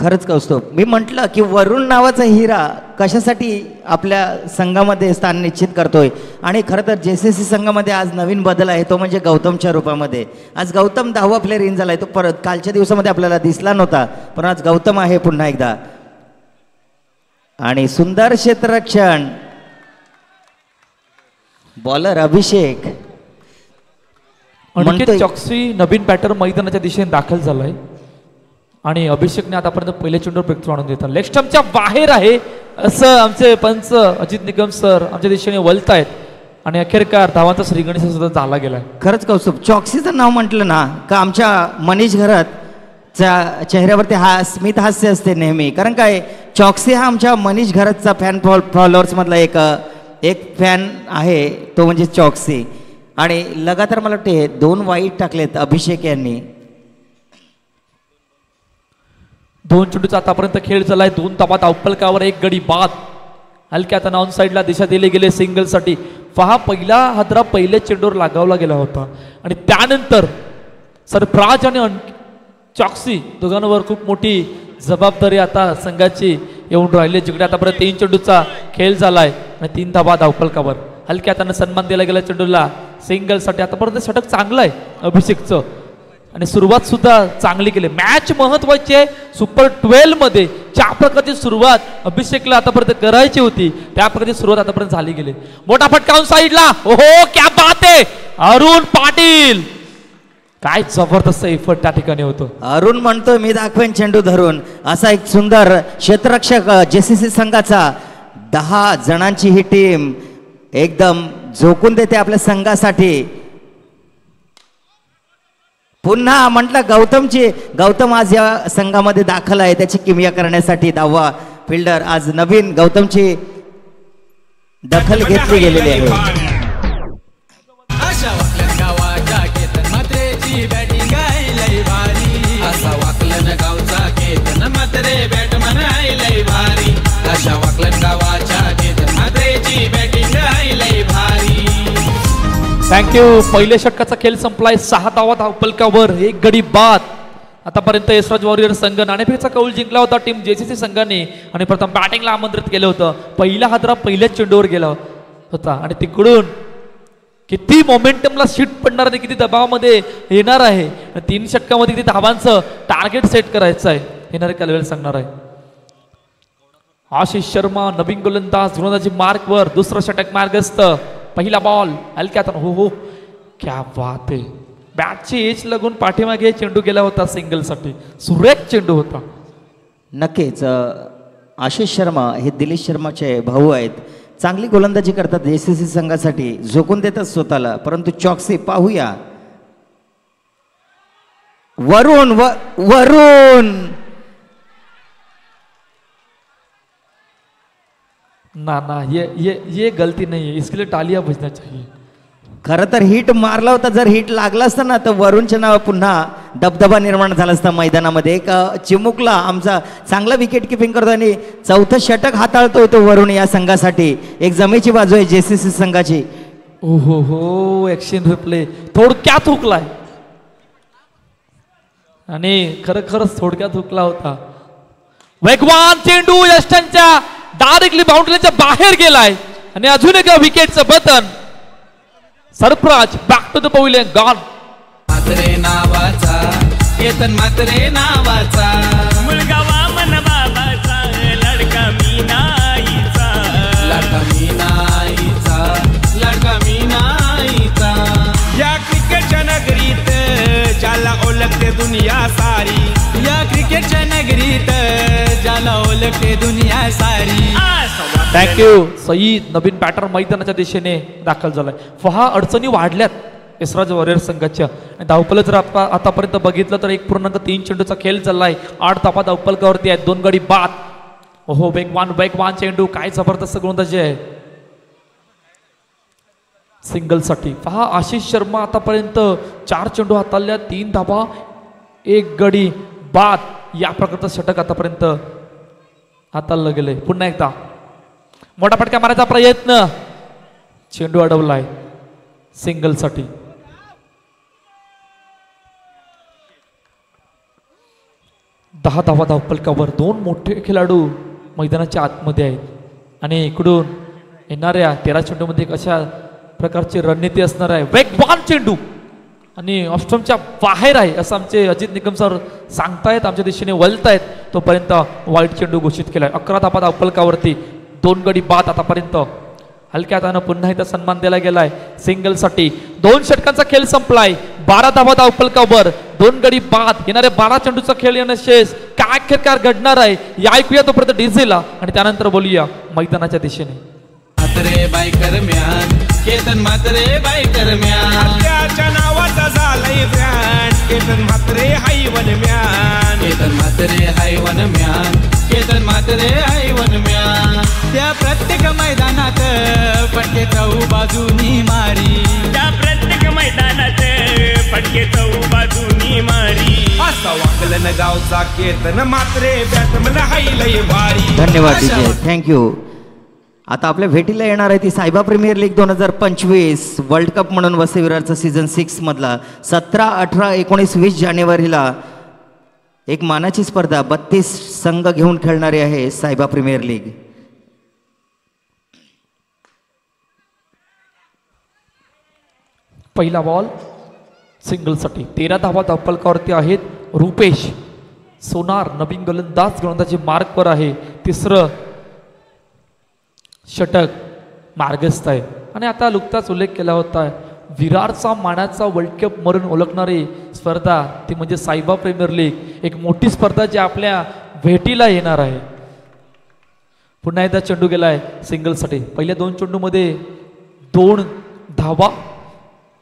खरंच कौस्तुभ. मी म्हटलं की वरुण नावाचा हिरा कशासाठी आपल्या संघामध्ये स्थान निश्चित करतोय. आणि खरं तर JCC संघामध्ये आज नवीन बदल आहे, तो म्हणजे गौतमच्या रूपामध्ये. आज गौतम 10वा प्लेअर इन झाला आहे. तो परत कालच्या दिवसामध्ये आपल्याला दिसला नव्हता, पण आज गौतम आहे पुन्हा एकदा. आणि सुंदर क्षेत्ररक्षण, बॉलर अभिषेक. चॉक्सी नवीन बॅटर मैदानाच्या दिशेने दाखल झालाय आणि अभिषेकने आतापर्यंत पहिल्या चेंडूवर ब्रेक थ्रू आणून देतात. लेग स्टंपच्या बाहेर आहे असं आमचे पंच अजित निकम सर आमच्या दिशेने वळतायत आणि अखेरकार धावांचा श्रीगणेश सुद्धा झाला गेलाय. खरंच कौस्तुभ. चॉक्सीचं नाव म्हटलं ना का आमच्या मनीष घरातच्या चेहऱ्यावरती स्मित हास्य असते नेहमी. कारण काय, चॉक्सी हा आमच्या मनीष घरातचा फॅन फॉलोअर्स मधला एक फॅन आहे, तो म्हणजे चॉक्सी. आणि लगातार मला वाटते 2 वाईट टाकलेत अभिषेक यांनी. 2 चेंडूचा आतापर्यंत खेळ झालाय. 2 धावा धावफलकावर 1 गडी बाद. हलक्या हाताने ऑन साईडला दिशा दिली गेले सिंगलसाठी. पहा पहिला हादरा पहिल्या चेंडूवर लागावला गेला होता आणि त्यानंतर सरफराज आणि चॉक्सी दोघांवर खूप मोठी जबाबदारी आता संघाची येऊन राहिली, जिकडे आतापर्यंत 3 चेंडूचा खेळ झालाय आणि 3 धावा धावफलकावर. हलक्या हाताने सन्मान दिला गेला चेंडूला सिंगलसाठी. आतापर्यंत षटक चांगलं आहे अभिषेकचं आणि सुरुवात सुद्धा चांगली केली. मॅच महत्वाची आहे. सुपर 12 मध्ये ज्या प्रकारची सुरुवात अभिषेकला आतापर्यंत करायची होती त्या प्रकारची सुरुवात आतापर्यंत झाली गेली. मोठा फटका ऑन साईडला. ओहो क्या बात आहे. अरुण पाटील, काय जबरदस्त एफर्ट त्या ठिकाणी होतो. अरुण म्हणतो मी दाखवेन चेंडू धरून. असा एक सुंदर क्षेत्ररक्षक JCC संघाचा. 10 जणांची ही टीम एकदम झोकून देते आपल्या संघासाठी. पुन्हा म्हटलं गौतम आज या संघामध्ये दाखल आहे त्याची किमया करण्यासाठी. 10वा फिल्डर आज नवीन गौतमची दखल घेतली गेलेली आहे. थँक्यू. पहिल्या षटकाचा खेळ संपलाय. 6 धावा धावफलकावर 1 गडी बाद. आतापर्यंत यशराज वॉरियर संघ नाणेफेकचा कौल जिंकला होता टीम JCC संघाने आणि प्रथम बॅटिंगला आमंत्रित केलं होतं. पहिला हादरा पहिल्याच चेंडूवर गेला होता आणि तिकडून किती मोमेंटमला शीट पडणार आहे, किती दबावामध्ये येणार आहे. 3 षटकामध्ये किती धावांचं टार्गेट सेट करायचं आहे येणारे कालवेळ सांगणार आहे. आशिष शर्मा नवीन गोलंदाज गोलंदाजी मार्कवर. दुसरं षटक मार्गस्थ. पहिला बॉल हलक्यात. हो क्या बात आहे. बॅटची एज लागून पाठीमागे चेंडू गेला होता सिंगलसाठी. सुरेख चेंडू होता. नक्कीच आशिष शर्मा हे दिलीप शर्माचे भाऊ आहेत. चांगली गोलंदाजी करतात JCC संघासाठी, झोकून देतात स्वतःला. परंतु चॉक्सी पाहूया. वरुण ना ये गलती नहीं है, इसके लिए तालियां बजना चाहिए. खरं तर हिट मारला होता. जर हिट लागला असता ना तर वरुणच्या नाव पुन्हा दबदबा निर्माण झाला असता मैदानामध्ये. एक चिमुकला आमचा चांगला विकेट किपिंग करतो आणि 4थं षटक हाताळतोय तो वरुण या संघासाठी. एक जमेची बाजू आहे JCC संघाची. हो ऍक्शन रिप्ले थोडक्यात हुकलाय आणि खरंच थोडक्यात हुकला होता. वेगवान चेंडू यष्टांच्या डायरेक्टली बाउंड्रीच्या बाहेर गेलाय आणि अजून एका विकेटचं button. Sarfaraz back to the pavilion gone. Mhatre नावाचा केतन म्हात्रे नावाचा मुलगा वामन बाबाचा लडका मीनाईचा लडका मीनाईचा लडका मीनाईचा. या क्रिकेटच्या नगरीत ज्याला ओळखते दुनिया सारी. या क्रिकेटच्या नगरीत ज्याला ओळखते दुनिया सारी. थँक्यू. सईद नवीन बॅटर मैदानाच्या दिशेने दाखल झालाय. पहा अडचणी वाढल्यात यशराज वॉरियर संघाच्या. धावफल जर आतापर्यंत बघितलं तर 1.3 चेंडूचा खेळ चाललाय. 8 धावा धावफलकावरती आहेत. 2 गडी बाद. ओहो वेगवान चेंडू. काय जबरदस्त गोलंदाजी आहे सिंगलसाठी. पहा आशिष शर्मा आतापर्यंत 4 चेंडू हाताळल्या. 3 धावा 1 गडी बाद. या प्रकारचं षटक आतापर्यंत हाताळलं गेलंय. पुन्हा एकदा मोठा फटका मारायचा प्रयत्न. चेंडू अडवलाय सिंगलसाठी. 10 धावा धावपलकावर. 2 मोठे खेळाडू मैदानाच्या आतमध्ये आहेत आणि इकडून येणाऱ्या 13 चेंडूमध्ये कशा प्रकारची रणनीती असणार आहे. वेगवान चेंडू आणि ऑस्ट्रमच्या बाहेर आहे असं आमचे अजित निकम सर सांगतायत, आमच्या दिशेने वळतायत. तोपर्यंत वाईट चेंडू घोषित केलाय. 11 धावा धावपलकावरती 2 गडी बाद. आतापर्यंत हलक्या हातानं पुन्हा एकदा सन्मान दिला गेलाय सिंगलसाठी. 2 षटकांचा खेळ संपलाय. 12 धावा धावपलकावर 2 गडी बाद. येणाऱ्या 12 चेंडूचा खेळ येणं शेष. काय खेळकार घडणार आहे या ऐकूया तोपर्यंत डीजेला आणि त्यानंतर बोलूया मैदानाच्या दिशेने. म्हात्रे बायकर म्यान केतन म्हात्रे बायकर म्यान त्याच्या नावाचा झालाय ब्रँड केतन म्हात्रे हायवन म्यान केतन म्हात्रे हायवन म्यान केतन म्हात्रे हायवन म्यान. त्या प्रत्येक मैदानात फटके चौ बाजूनी मारी त्या प्रत्येक मैदानात फटके चौ बाजूनी मारी. असा वाकलन गावचा केतन म्हात्रे बॅटमन हायलय भारी. धन्यवाद डीजे, थँक्यू. आता आपल्या भेटीला येणार आहे ती सायबा प्रीमियर लीग 2025 वर्ल्ड कप म्हणून वसई विरारचा सीझन 6 मधला 17, 18, 19, 20 जानेवारीला एक मानाची स्पर्धा 32 संघ घेऊन खेळणारी आहे सायबा प्रीमियर लीग. पहिला बॉल सिंगलसाठी. 13 धावा धावपलकावरती आहेत. रुपेश सोनार नवीन गोलंदाजी मार्कवर आहे. तिसरं षटक मार्गस्थ आहे. आणि आता नुकताच उल्लेख केला होता विरारचा मानाचा वर्ल्ड कप म्हणून ओळखणारी स्पर्धा ती म्हणजे सायबा प्रीमियर लीग. एक मोठी स्पर्धा जी आपल्या भेटीला येणार आहे. पुन्हा एकदा चेंडू गेलाय सिंगलसाठी. पहिल्या 2 चेंडूमध्ये 2 धावा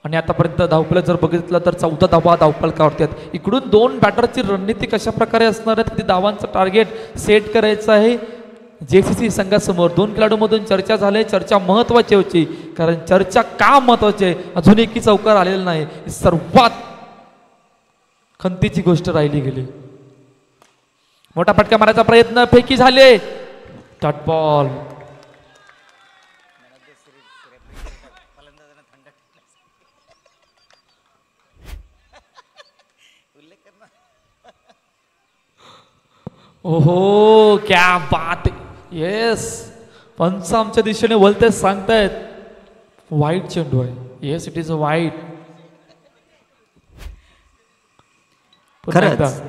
आणि आतापर्यंत धावपलक जर बघितलं तर 14 धावा धावपलकावरती आहेत. इकडून 2 बॅटरची रणनीती कशा प्रकारे असणार आहे, किती धावांचं टार्गेट सेट करायचं आहे. JCC संघासमोर 2 खेळाडूंमधून चर्चा झाली. चर्चा महत्वाची होती कारण चर्चा का महत्वाची आहे अजून एकही चौकार आलेला नाही. सर्वात खंतीची गोष्ट राहिली गेली. मोठा फटका मारायचा प्रयत्न फेकी झाले. Dot ball. ओहो क्या बात. येस पंच आमच्या दिशेने वळते सांगतायत वाईट चेंडू आहे. येस इट इज अ वाईट. खरंच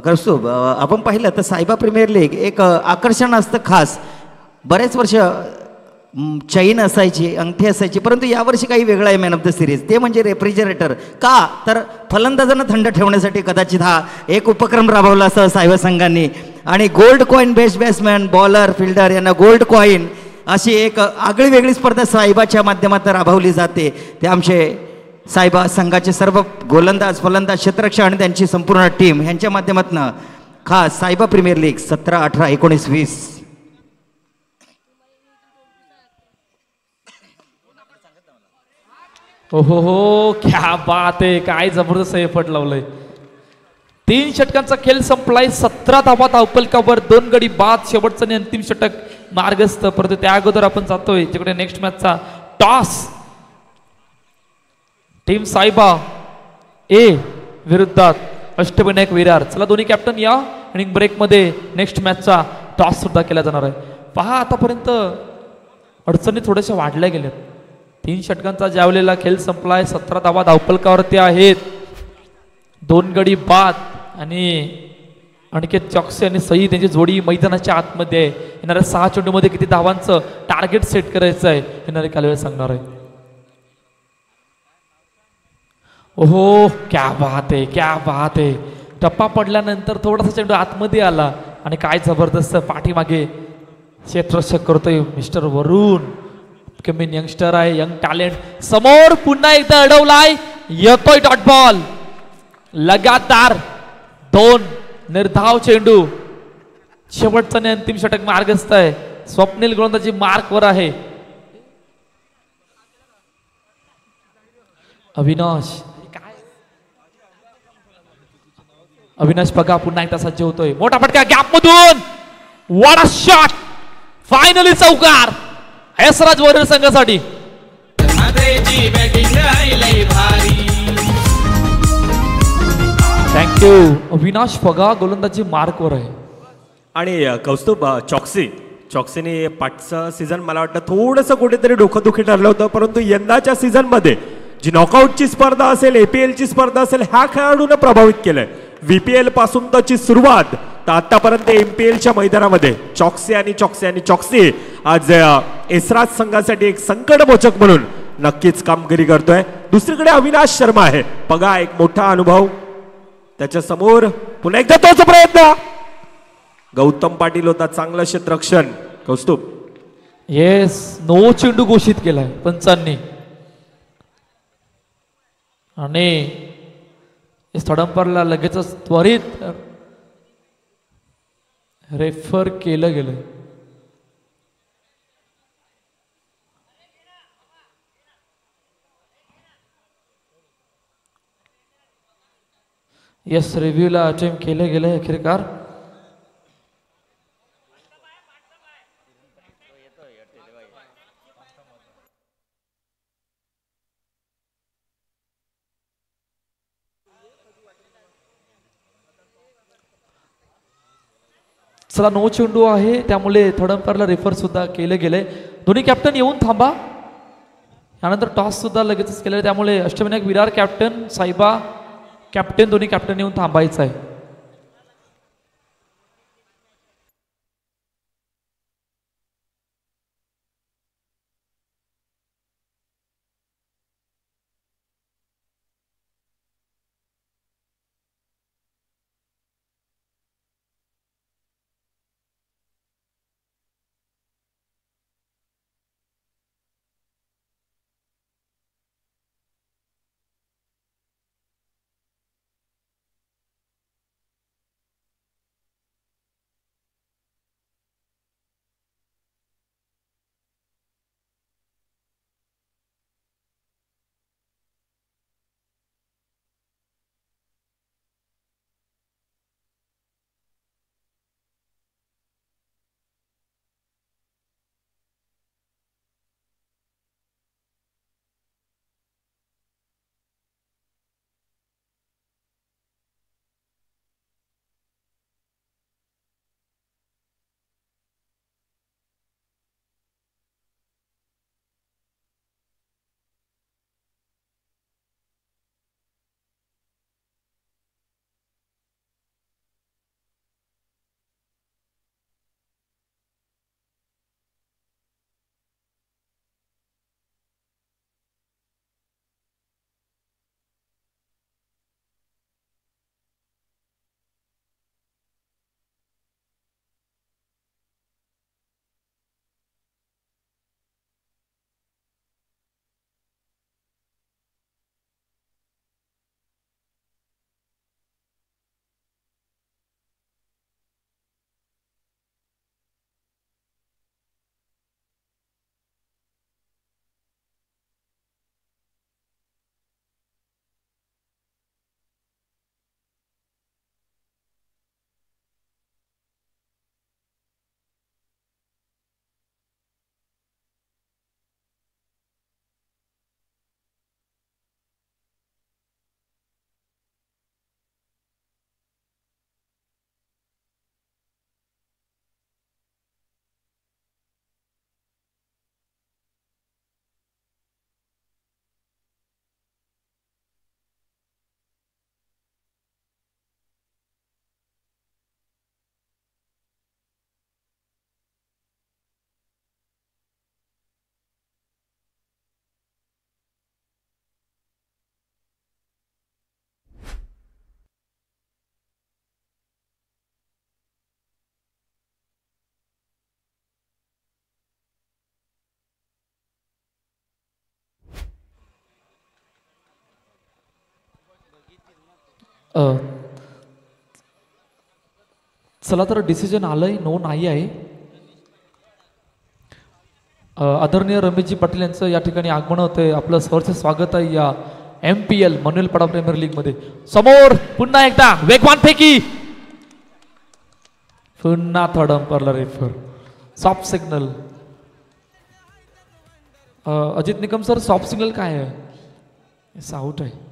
करसो आपण पाहिलं तर सायबा प्रीमियर लीग एक आकर्षण असतं खास. बरेच वर्ष चैन असायची, अंगठी असायची, परंतु यावर्षी काही वेगळं आहे मॅन ऑफ द सिरीज. ते म्हणजे रेफ्रिजरेटर. का तर फलंदाजांना थंड ठेवण्यासाठी कदाचित हा एक उपक्रम राबवला असं सायबा संघांनी. आणि gold coin best batsman bowler fielder यांना गोल्ड कॉईन अशी एक आगळी वेगळी स्पर्धा सायबाच्या माध्यमातून राबवली जाते. ते आमचे सायबा संघाचे सर्व गोलंदाज फलंदाज क्षेत्ररक्षक आणि त्यांची संपूर्ण टीम यांच्या माध्यमातून खास सायबा प्रीमियर लीग 17, 18, 19, 20. ओहो क्या बात आहे. काय जबरदस्त एफर्ट लावलंय. 3 षटकांचा खेळ संपलाय. 17 धावा धावपलकावर 2 गडी बाद. शेवटचं आणि अंतिम षटक मार्गस्थ. परंतु त्या अगोदर आपण जातोय जिकडे नेक्स्ट मॅचचा टॉस. टीम सायबा ए विरुद्धात अष्टविनायक विरार. चला दोन्ही कॅप्टन या आणि ब्रेकमध्ये नेक्स्ट मॅचचा टॉस सुद्धा केला जाणार आहे. पहा आतापर्यंत अडचणी थोड्याशा वाढल्या गेल्यात. 3 षटकांचा जावलेला खेळ संपलाय. 17 धावा धावपलकावरती आहेत. 2 गडी बाद आणि अनिकेत चॉक्सी आणि सई त्यांची जोडी मैदानाच्या आतमध्ये आहे. येणाऱ्या 6 चेंडूमध्ये किती धावांचं टार्गेट सेट करायचं आहे येणारे काल वेळ सांगणार आहे. ओहो क्या बात आहे, क्या बात आहे. टप्पा पडल्यानंतर थोडासा चेंडू आतमध्ये आला आणि काय जबरदस्त पाठीमागे क्षेत्ररक्षक करतोय मिस्टर वरुण. कमीन यंगस्टर आहे, यंग टॅलेंट. समोर पुन्हा एकदा अडवलाय. येतोय डॉट बॉल. लगातार 2 निर्धाव चेंडू. शेवटचा आणि अंतिम षटक मार्गस्थ आहे. स्वप्नील गोलंदाजी मार्कवर आहे. अविनाश बघा पुन्हा एकदा सज्ज होतोय. मोठा फटका गॅप मधून. What a shot. फायनली चौकार यशराज वॉरियर संघासाठी. थँक्यू. अविनाश फगा गोलंदाजी मार्कवर आहे. आणि कौस्तुभ चॉक्सीने पाठचं सीझन मला वाटतं थोडंसं कुठेतरी डोकंदुखी ठरलं होतं, परंतु यंदाच्या सीझनमध्ये जी नॉकआउटची स्पर्धा असेल, APLची स्पर्धा असेल, ह्या खेळाडूने प्रभावित केलंय. VPL पासून त्याची सुरुवात तर आतापर्यंत MPLच्या मैदानामध्ये चॉक्सी आज एसराज संघासाठी एक संकटमोचक म्हणून नक्कीच कामगिरी करतोय. दुसरीकडे अविनाश शर्मा आहे. बघा एक मोठा अनुभव त्याच्या समोर. पुन्हा एकदा तोच प्रयत्न. गौतम पाटील होता चांगलं क्षेत्ररक्षण. कौस्तुभ येस, नो चेंडू घोषित केलाय पंचांनी आणि थडंपरला लगेचच त्वरित रेफर केलं गेलं. येस, रिव्ह्यूला अटेम्प्ट केलं गेलं अखेरकार. चला, नो चेंडू आहे त्यामुळे थोडंफारला रेफर सुद्धा केलं गेलंय. दोन्ही कॅप्टन येऊन थांबा. यानंतर टॉस सुद्धा लगेचच केलं, त्यामुळे अष्टविनायक विरार कॅप्टन, साईबा कॅप्टन, दोन्ही कॅप्टन येऊन थांबायचं आहे. चला तर डिसिजन आलंय, नो नाही आहे. आदरणीय रमेशजी पाटील यांचं या ठिकाणी आगमन होतंय. आपलं सहर्ष स्वागत आहे या MPL मनुएलपाडा प्रीमियर लीग मध्ये. समोर पुन्हा एकदा वेगवान फेकी, पुन्हा थर्ड अंपायरला refer, soft signal. Ajit Nikam sir, soft signal काय आहे? आउट आहे.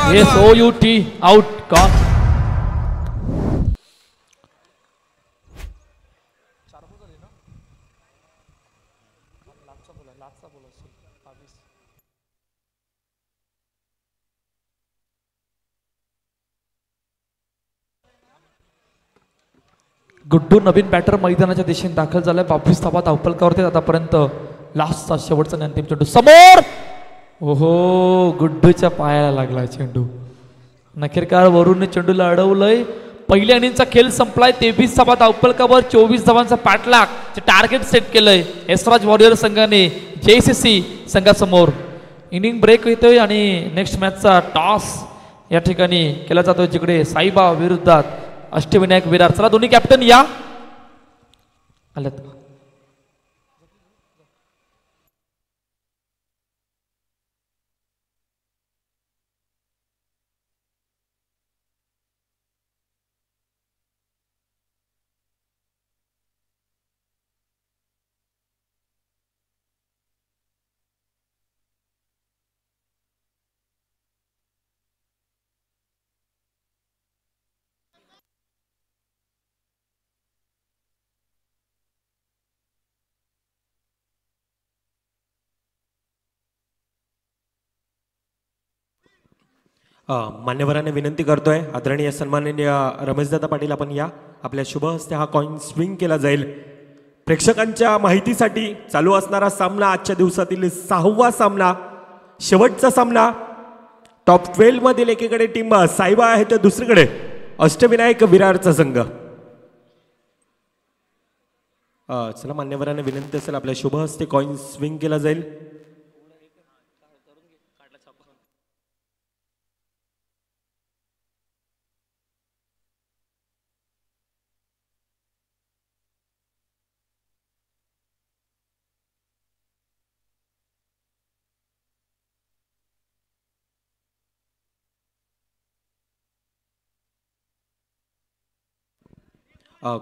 SOUT आउट का गुड्डू नवीन बॅटर मैदानाच्या दिशेने दाखल झालाय. 22 धावा धावफलकावरती आतापर्यंत. लास्टचा शेवटचा आणि अंतिम चेंडू समोर. ओहो, गुड्डूच्या पायाला लागलाय चेंडू. नखेरकार वरून चेंडूला अडवलंय. पहिल्या इनिंगचा खेळ संपलाय. 23 धावा धावफलकावर 24 धावांचा पाठलाग टार्गेट सेट केलंय एसराज वॉरियर संघाने JCC संघासमोर. इनिंग ब्रेक येतोय आणि नेक्स्ट मॅचचा टॉस या ठिकाणी केला जातोय, जिकडे साईबा विरुद्धात अष्टविनायक विरार. चला दोन्ही कॅप्टन या आल्यात. मान्यवरांना विनंती करतोय, आदरणीय सन्माननीय रमेशदादा पाटील आपण या. आपल्या शुभ हस्ते हा कॉइन स्विंग केला जाईल. प्रेक्षकांच्या माहितीसाठी चालू असणारा सामना आजच्या दिवसातील 6वा सामना, शेवटचा सामना. टॉप 12 मधील एकीकडे टीम साईबा आहे तर दुसरीकडे अष्टविनायक विरारचा संघ. चला मान्यवरांना विनंती असेल, आपल्या शुभ हस्ते कॉइन स्विंग केला जाईल.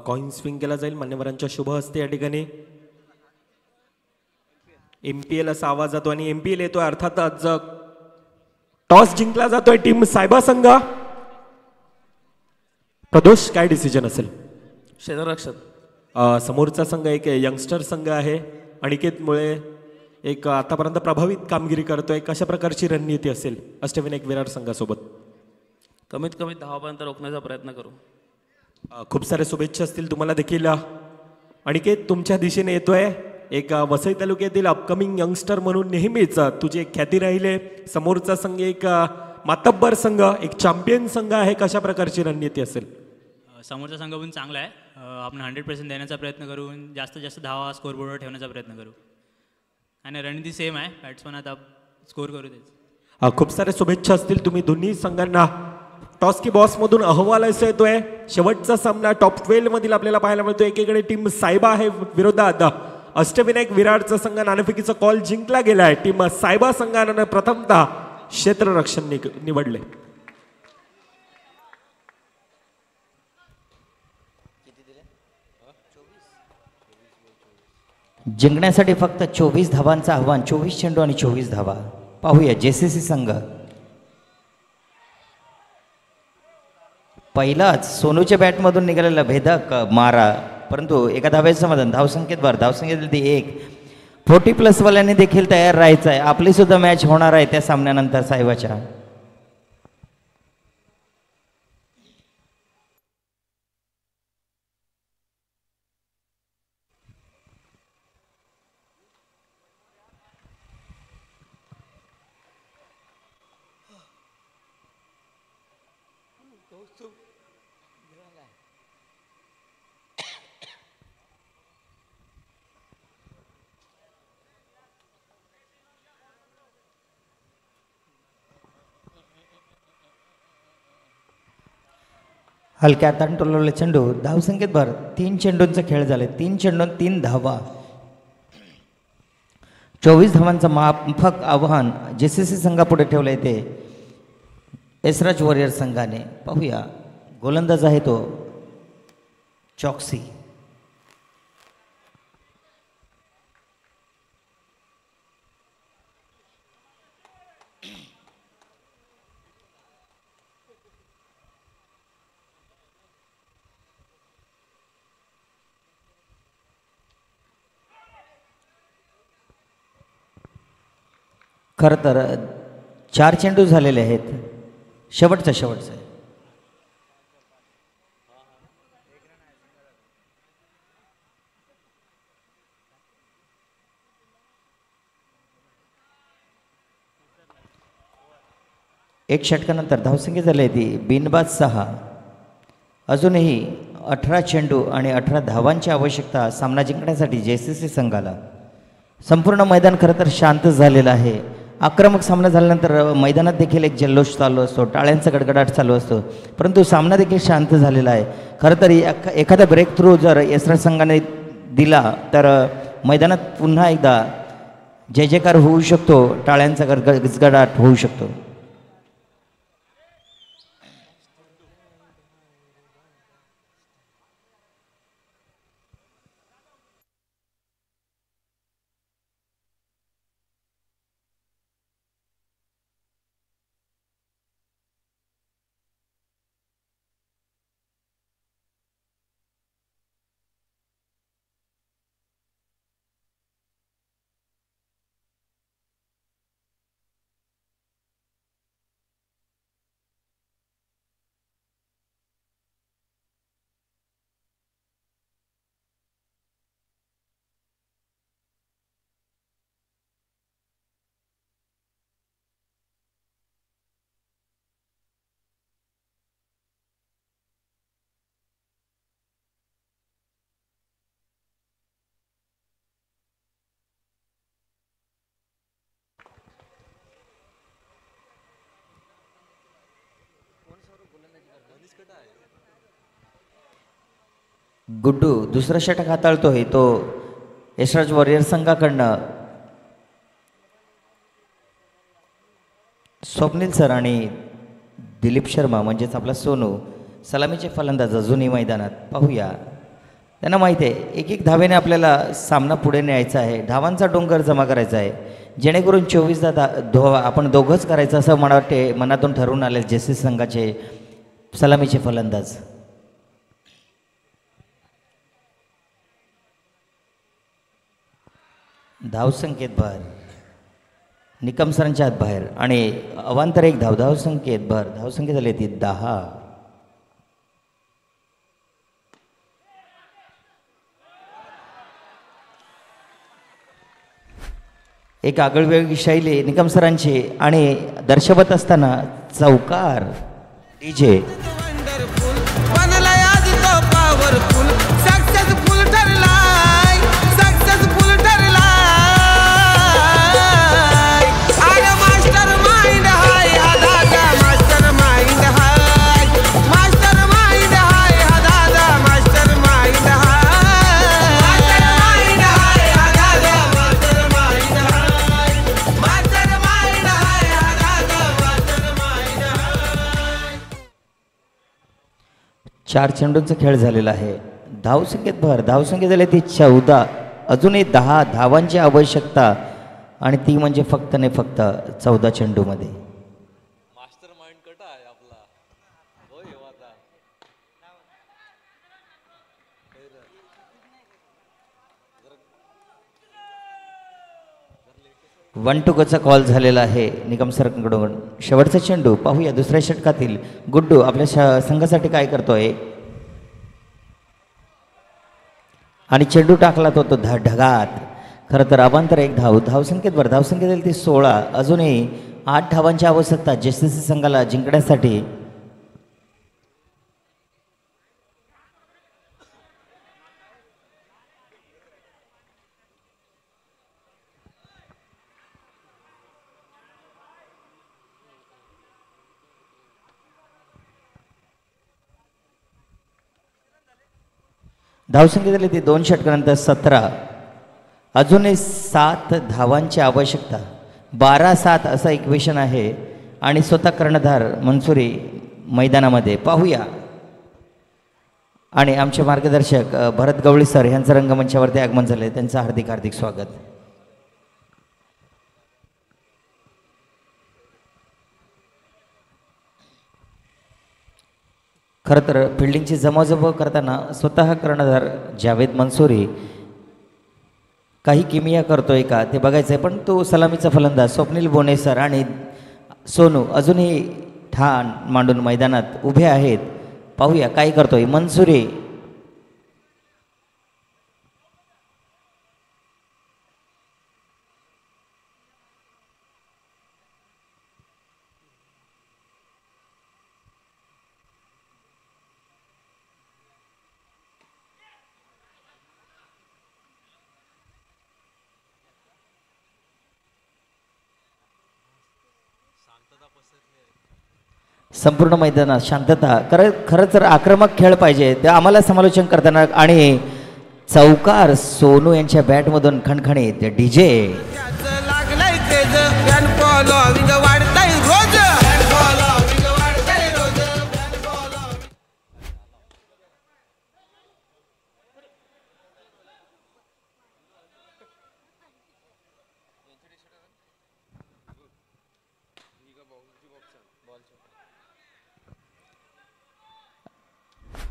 कॉइन स्विंग केला जाईल मान्यवरांच्या शुभ हस्ते. या ठिकाणी MPL असा आवाज जातो आणि MPL येतोय, अर्थातच टॉस जिंकला जातोय टीम सायबा संघ. प्रदोष काय डिसिजन असेल? क्षेत्ररक्षक. समोरचा संघ एक यंगस्टर संघ आहे, अनिकेत मुळे एक आतापर्यंत प्रभावित कामगिरी करतोय. कशा प्रकारची रणनीती असेल अष्टविनायक विरार संघासोबत? कमीत कमी 10पर्यंत रोखण्याचा प्रयत्न करू. खूप साऱ्या शुभेच्छा असतील तुम्हाला देखील. अनिकेत, तुमच्या दिशेने येतोय एक वसई तालुक्यातील अपकमिंग यंगस्टर म्हणून नेहमीच तुझी एक ख्याती राहिले. समोरचा संघ एक मातब्बर संघ, एक चॅम्पियन संघ आहे. कशा प्रकारची रणनीती असेल? समोरचा संघ पण चांगला आहे. आपण 100% देण्याचा प्रयत्न करू, जास्तीत जास्त धावा स्कोरबोर्डवर ठेवण्याचा प्रयत्न करू. आणि रणनीती सेम आहे, बॅट्समन आता स्कोर करू देच. खूप साऱ्या शुभेच्छा असतील तुम्ही दोन्ही संघांना. टॉस की बॉस मधून अहवाल असा येतोय, शेवटचा सामना टॉप 12 मधील आपल्याला पाहायला मिळतो. एकीकडे टीम सायबा आहे विरोधात अष्टविनायक विरारचा संघ. नाणेफेकीचा कॉल जिंकला गेलाय. टीम सायबा संघानं प्रथमतः क्षेत्ररक्षण निवडले. जिंकण्यासाठी फक्त 24 धावांचं आव्हान. 24 चेंडू आणि 24 धावा. पाहूया JCC संघ. पहिलाच सोनूच्या बॅटमधून निघालेला भेदक मारा, परंतु एका धावेचं समाधान. धावसंख्येत धावसंख्येतील 1. 40+ वाल्यांनी देखील तयार राहायचं आहे. आपली सुद्धा मॅच होणार आहे त्या सामन्यानंतर सायबाच्या. हलक्या हाताने टोलवले चेंडू. धावसंख्येत 3 चेंडूंचा खेळ झाले. 3 चेंडून 3 धावा. 24 धावांचं माफक आव्हान JCC संघापुढे ठेवलं आहे ते एसराज वॉरियर संघाने. पाहूया, गोलंदाज आहे तो चॉक्सी. खरं तर 4 चेंडू झालेले आहेत. शेवटचं आहे. एक षटकानंतर धावसंख्या झाली आहे ती बिनबाद 6. अजूनही 18 चेंडू आणि 18 धावांची आवश्यकता सामना जिंकण्यासाठी JCC संघाला. संपूर्ण मैदान खरं तर शांत झालेलं आहे. आक्रमक सामना झाल्यानंतर मैदानात देखील एक जल्लोष चालू असतो, टाळ्यांचा गडगडाट चालू असतो, परंतु सामना देखील शांत झालेला आहे. खरं तर एखादा ब्रेक थ्रू जर यशराज संघाने दिला तर मैदानात पुन्हा एकदा जय जयकार होऊ शकतो, टाळ्यांचा गडगडाट होऊ शकतो. गुड्डू दुसरा षटक हाताळतोय तो यशराज वॉरियर संघाकडनं. स्वप्नील सर आणि दिलीप शर्मा म्हणजेच आपला सोनू सलामीचे फलंदाज अजूनही मैदानात. पाहूया, त्यांना माहिती आहे एक एक धावेने आपल्याला सामना पुढे न्यायचा आहे, धावांचा डोंगर जमा करायचा आहे, जेणेकरून 24 आपण दोघंच करायचं असं मला वाटते मनातून ठरवून आले JCC संघाचे सलामीचे फलंदाज. धावसंकेत भर, निकम सरांच्या हात बाहेर आणि अवांतर एक धावसंकेत भर. धावसंख्या झाली ती 10. एक आगळवेगळी शैली निकम सरांची आणि दर्शवत असताना चौकार DJ. चार चेंडूंचा खेळ झालेला आहे. धावसंख्येत भर, धावसंख्या झाली ती 14. अजूनही 10 धावांची आवश्यकता आणि ती म्हणजे फक्त नाही फक्त 14 चेंडूमध्ये. मास्टर माइंड कटा आहे आपला हो येवाचा. 1-2 कॉल झालेला आहे निकम सरकडून. शेवटचा चेंडू पाहूया दुसऱ्या षटकातील गुड्डू आपल्या संघासाठी काय करतोय आणि चेंडू टाकला तो ढगात. खरं तर अवांतर एक धावसंख्येत भर, धावसंख्या दिली ती 16. अजूनही 8 धावांची आवश्यकता JCC संघाला जिंकण्यासाठी. धावसंख्या दिली ती 2 षटकानंतर 17. अजूनही 7 धावांची आवश्यकता. 12-7 असं इक्वेशन आहे आणि स्वतः कर्णधार मंसुरी मैदानामध्ये. पाहूया आणि आमचे मार्गदर्शक भरत गवळी सर यांचं रंगमंचावरती आगमन झाले, त्यांचं हार्दिक हार्दिक स्वागत. खरं तर फिल्डिंगची जमाजमा करताना स्वतः कर्णधार जावेद मंसुरी काही किमिया करतोय का ते बघायचं आहे. पण तो सलामीचा फलंदाज स्वप्नील बोनेसर आणि सोनू अजूनही ठाण मांडून मैदानात उभे आहेत. पाहूया काय करतोय मनसुरे. संपूर्ण मैदानात शांतता. खरंच तर आक्रमक खेळ पाहिजे ते आम्हाला समालोचन करताना. आणि चौकार सोनू यांच्या बॅटमधून खणखणीत डीजे. लागलाय क्रेज फॅन फॉलोविंग वाढताय रोज.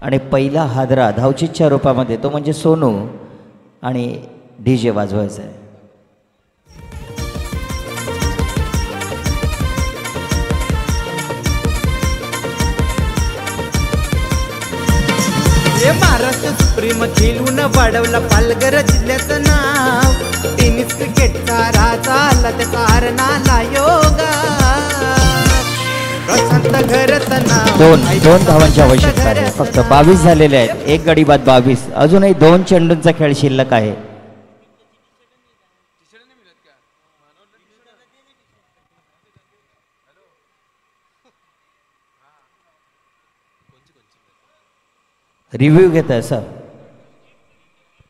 आणि पहिला हादरा धावचीच्या रूपामध्ये तो म्हणजे सोनू आणि डीजे वाजवायचा आहे. हे महाराष्ट्र सुप्रीम खेळून वाढवलं पालघर जिल्ह्याचं नाव. टेनिस क्रिकेटचा राजा आला त्याचा हरणाला योगा. दोन धावांची आवश्यकता आहे. फक्त 22 झालेले आहेत. एक गडी बाद 22. अजूनही 2 चेंडूंचा खेळ शिल्लक आहे. रिव्ह्यू घेत आहे सर.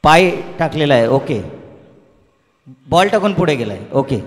पाय टाकलेला आहे. ओके. बॉल टाकून पुढे गेलाय. ओके.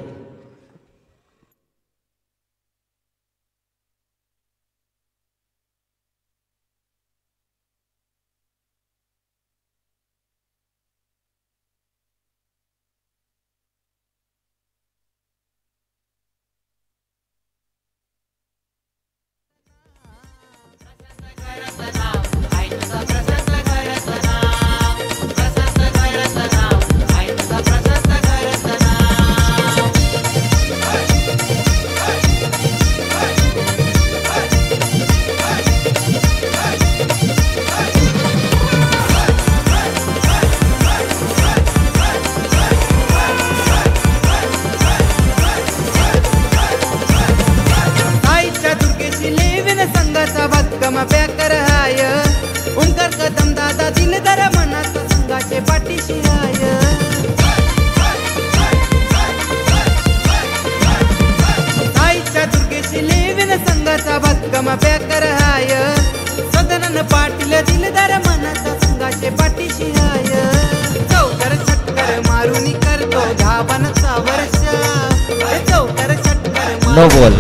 No ball.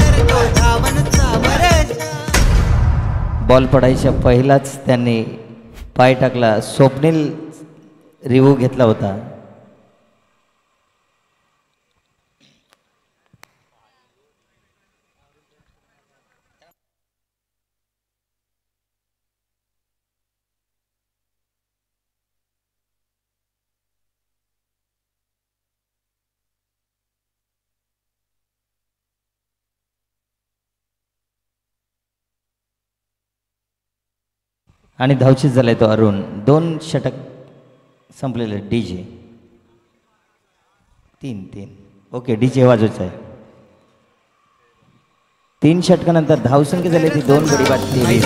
बॉल पडायच्या पहिलाच त्यांनी पाय टाकला. स्वप्नील रिव्ह्यू घेतला होता. आणि धावचीत झालाय तो अरुण. 2 षटक संपलेले. डीजे 3. ओके. डीजे वाजवायचा आहे. 3 षटकानंतर धावसंख्या झाली ती 2 गडी बाद 23.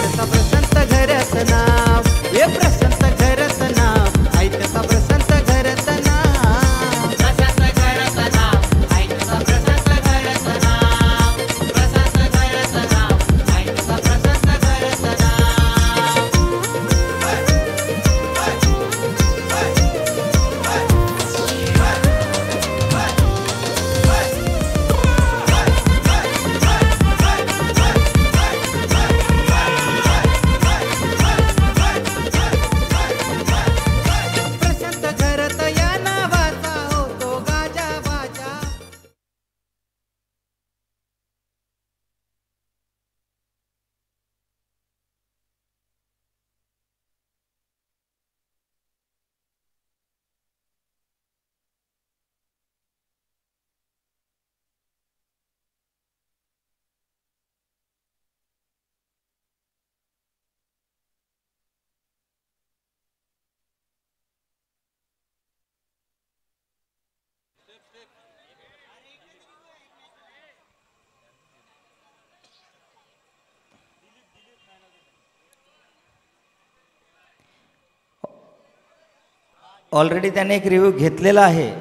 ऑलरेडी त्याने एक रिव्ह्यू घेतलेला आहे.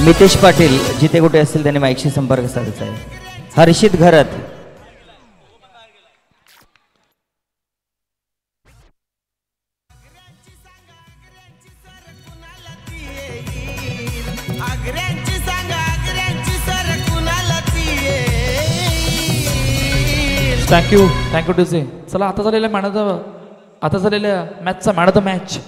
मितेश पाटील जिथे कुठे असतील त्यांनी माईकशी संपर्क साधायचा आहे. हर्षित घरत, थँक्यू थँक्यू टू से. चला आता झालेल्या मॅचचा मॅच